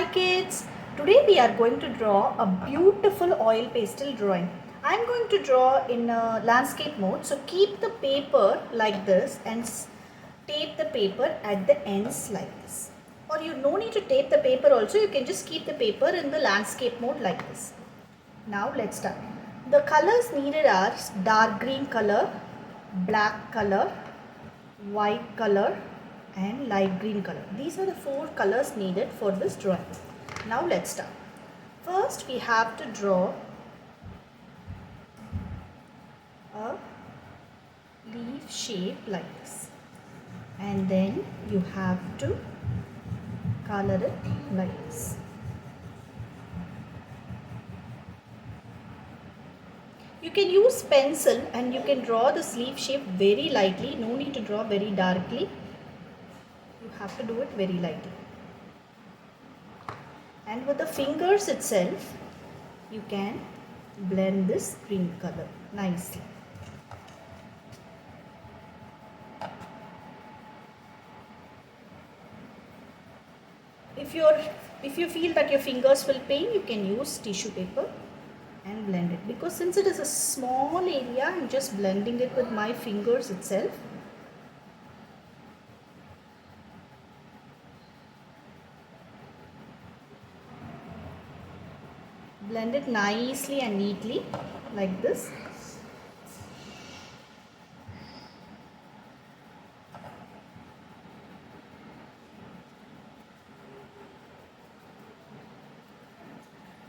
Hi kids, today we are going to draw a beautiful oil pastel drawing. I am going to draw in a landscape mode, so keep the paper like this and tape the paper at the ends like this. Or you no need to tape the paper also, you can just keep the paper in the landscape mode like this. Now let's start. The colors needed are dark green color, black color, white color and light green color. These are the four colors needed for this drawing. Now let's start. First we have to draw a leaf shape like this, and then you have to color it like this. You can use pencil and you can draw this leaf shape very lightly, no need to draw very darkly. You have to do it very lightly. And with the fingers itself, you can blend this green color nicely. If you feel that your fingers will pain, you can use tissue paper and blend it, because since it is a small area, I'm just blending it with my fingers itself. Blend it nicely and neatly like this.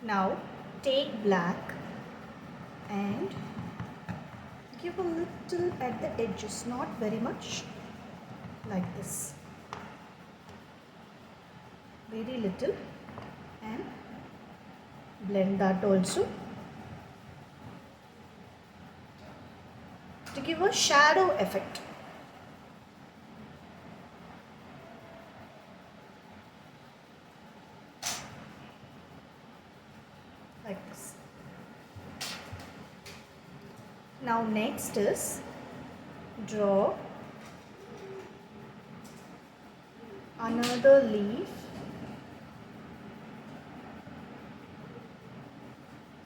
Now take black and give a little at the edges, not very much, like this, very little, and blend that also to give a shadow effect. Like this. Now next is draw another leaf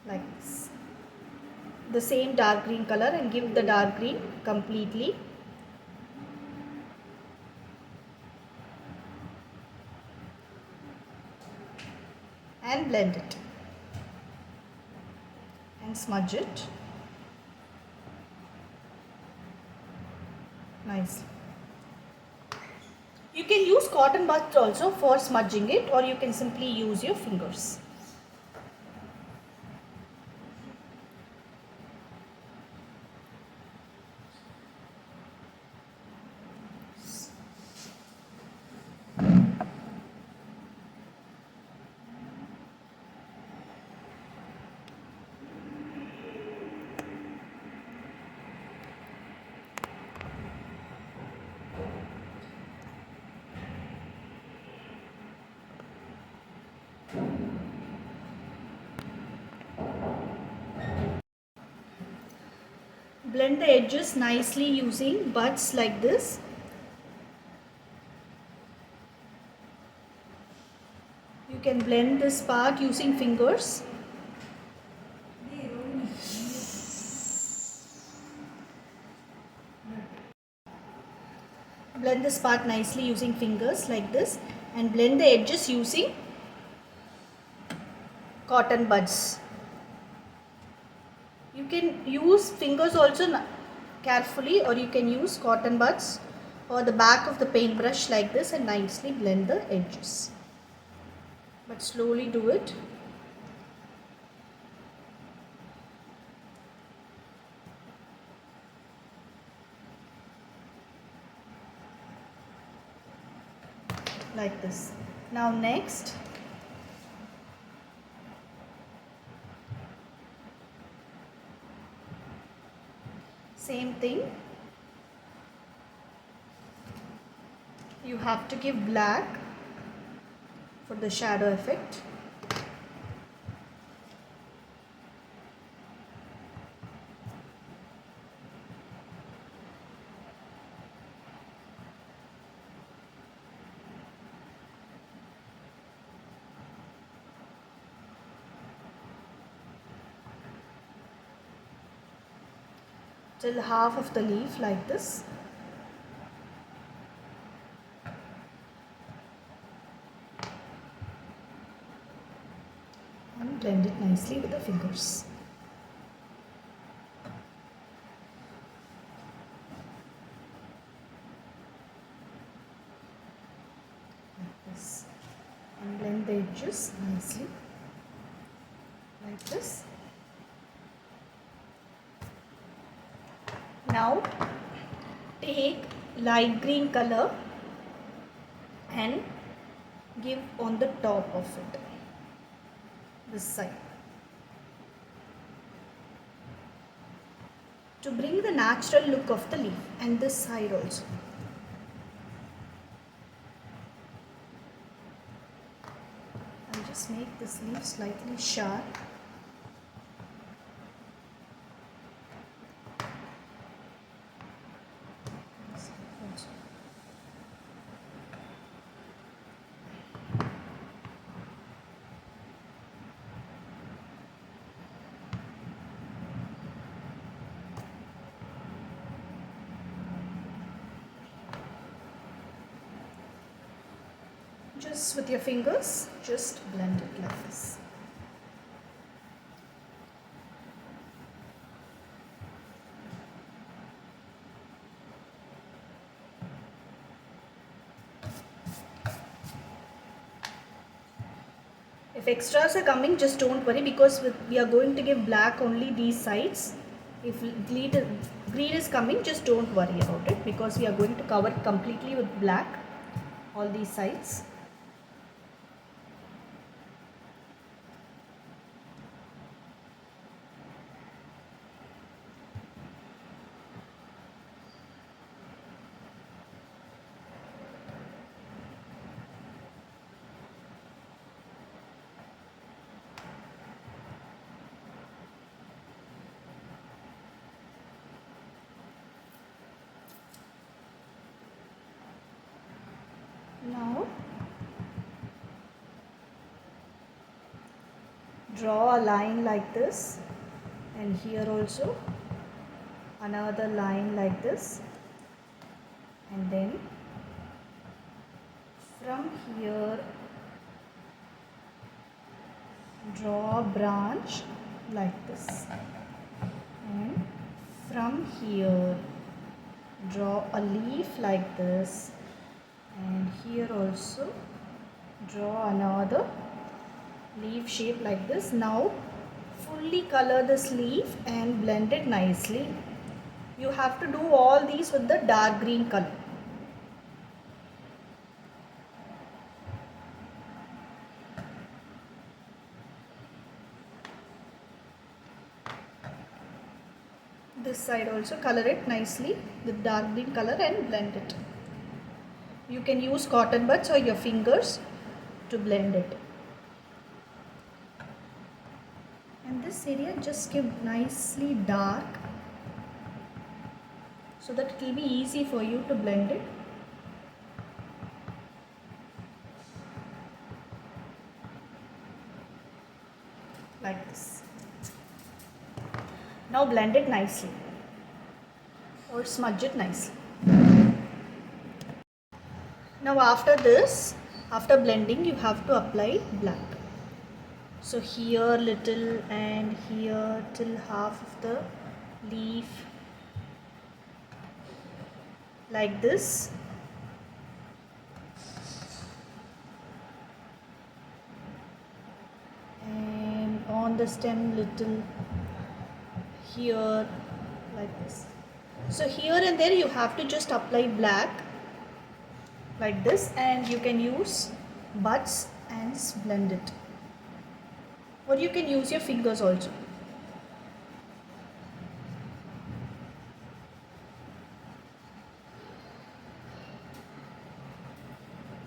like this, the same dark green color, and give the dark green completely. And blend it and smudge it nicely. You can use cotton buds also for smudging it, or you can simply use your fingers. Blend the edges nicely using buds like this. You can blend this part using fingers. Blend this part nicely using fingers like this, and blend the edges using cotton buds. You can use fingers also carefully, or you can use cotton buds or the back of the paintbrush like this and nicely blend the edges. But slowly do it. Like this. Now next, same thing. You have to give black for the shadow effect. till half of the leaf like this. And blend it nicely with the fingers. Like this. And blend the edges nicely. Like this. Now take light green color and give on the top of it, this side, to bring the natural look of the leaf, and this side also. I'll just make this leaf slightly sharp. Just with your fingers, just blend it like this. If extras are coming, just don't worry, because we are going to give black only these sides. If green is coming, just don't worry about it, because we are going to cover it completely with black, all these sides. Now draw a line like this, and here also another line like this, and then from here draw a branch like this, and from here draw a leaf like this, and here also draw another leaf shape like this. Now fully color this leaf and blend it nicely. You have to do all these with the dark green color. This side also color it nicely with dark green color and blend it. You can use cotton buds or your fingers to blend it. And this area just give nicely dark, so that it will be easy for you to blend it. Like this. Now blend it nicely, or smudge it nicely. Now after this, after blending, you have to apply black. So here little and here till half of the leaf, like this. And on the stem little here, like this. So here and there you have to just apply black like this, and you can use buds and blend it, or you can use your fingers also.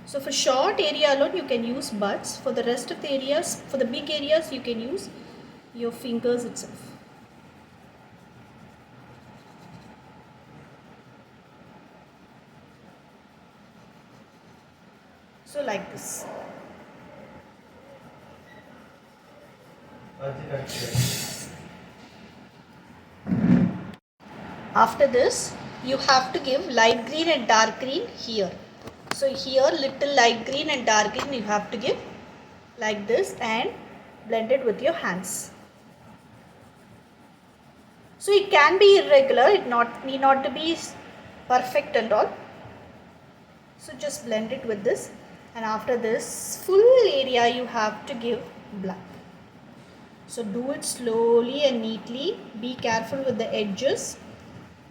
So for short area alone you can use buds. For the rest of the areas, for the big areas, you can use your fingers itself. So like this. After this, you have to give light green and dark green here. So here little light green and dark green you have to give like this and blend it with your hands. So it can be irregular, it need not to be perfect and all. So just blend it with this, and after this full area you have to give black. So do it slowly and neatly, be careful with the edges.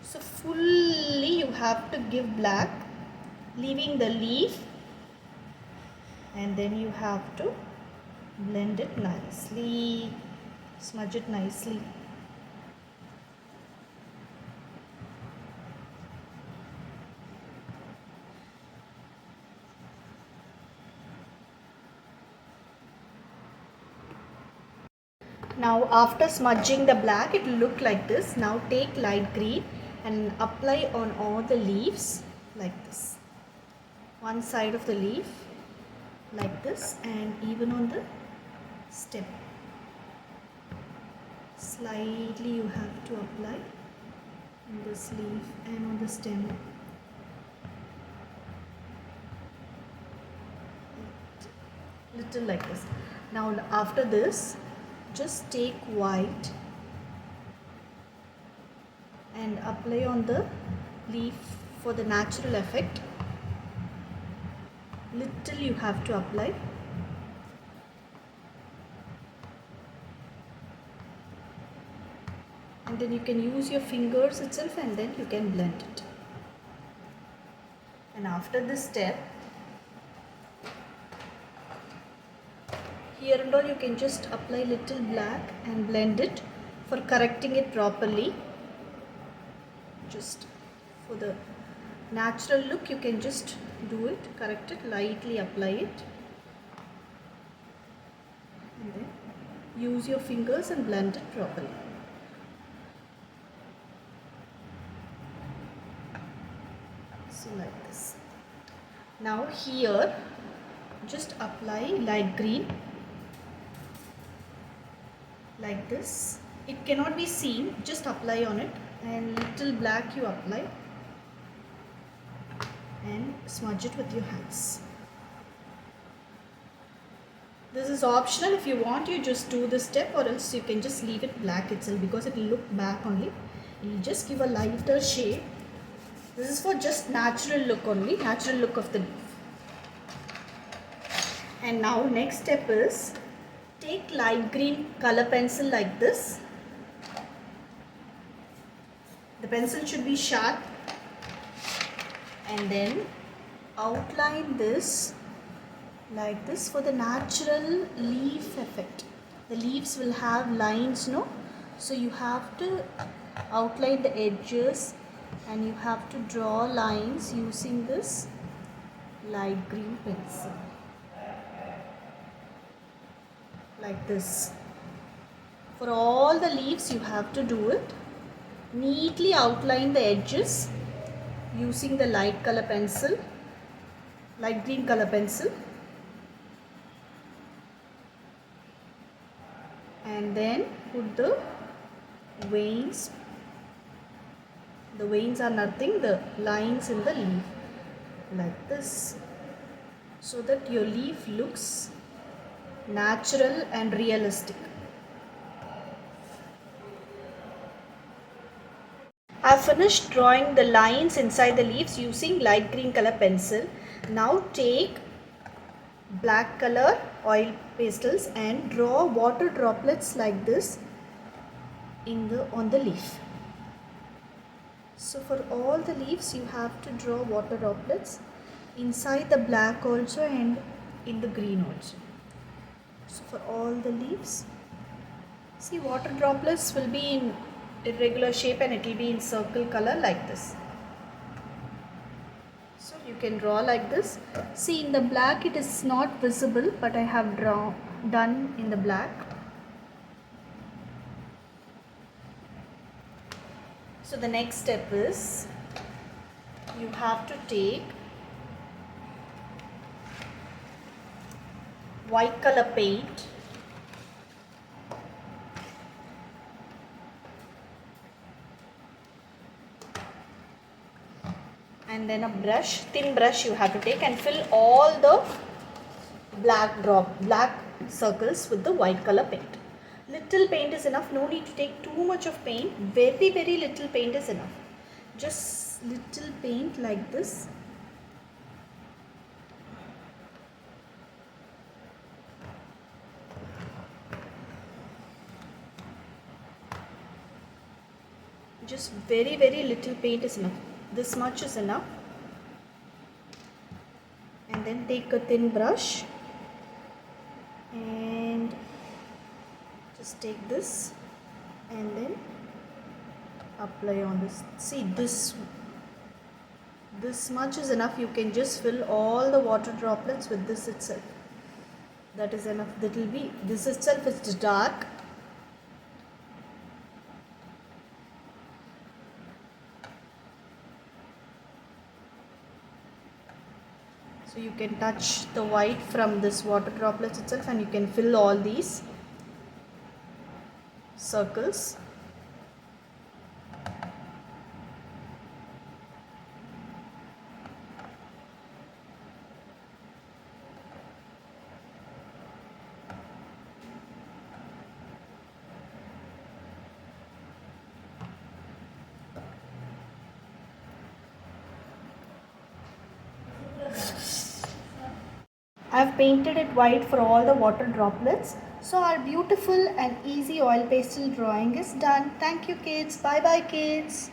So fully you have to give black, leaving the leaf, and then you have to blend it nicely, smudge it nicely. Now after smudging the black, it will look like this. Now take light green and apply on all the leaves like this. One side of the leaf like this, and even on the stem. Slightly you have to apply on this leaf and on the stem. Little like this. Now after this, just take white and apply on the leaf for the natural effect. Little you have to apply. And then you can use your fingers itself, and then you can blend it. And after this step, here and all you can just apply little black and blend it for correcting it properly. Just for the natural look you can just do it, correct it, lightly apply it, and then use your fingers and blend it properly. So like this. Now here just apply light green like this. It cannot be seen, just apply on it, and little black you apply and smudge it with your hands. This is optional. If you want, you just do this step, or else you can just leave it black itself, because it will look black only. You just give a lighter shade. This is for just natural look only, natural look of the leaf. And now next step is, take light green color pencil like this. The pencil should be sharp, and then outline this like this for the natural leaf effect. The leaves will have lines, no? So you have to outline the edges, and you have to draw lines using this light green pencil like this. For all the leaves you have to do it. Neatly outline the edges using the light color pencil, light green color pencil, and then put the veins. The veins are nothing, the lines in the leaf like this, so that your leaf looks natural and realistic. I have finished drawing the lines inside the leaves using light green color pencil. Now take black color oil pastels and draw water droplets like this on the leaf. So for all the leaves you have to draw water droplets inside the black also and in the green also. So for all the leaves, see, water droplets will be in irregular shape and it will be in circle color like this. So you can draw like this. See, in the black it is not visible, but I have done in the black. So the next step is, you have to take white color paint and then a brush, thin brush you have to take and fill all the black circles with the white color paint. Little paint is enough, no need to take too much of paint, very little paint is enough. Just little paint like this. Just very little paint is enough. This much is enough. And then take a thin brush and just take this and then apply on this. See, this much is enough. You can just fill all the water droplets with this itself. That is enough. That will be, this itself is dark. So you can touch the white from this water droplets itself and you can fill all these circles. I have painted it white for all the water droplets. So our beautiful and easy oil pastel drawing is done. Thank you kids. Bye bye kids.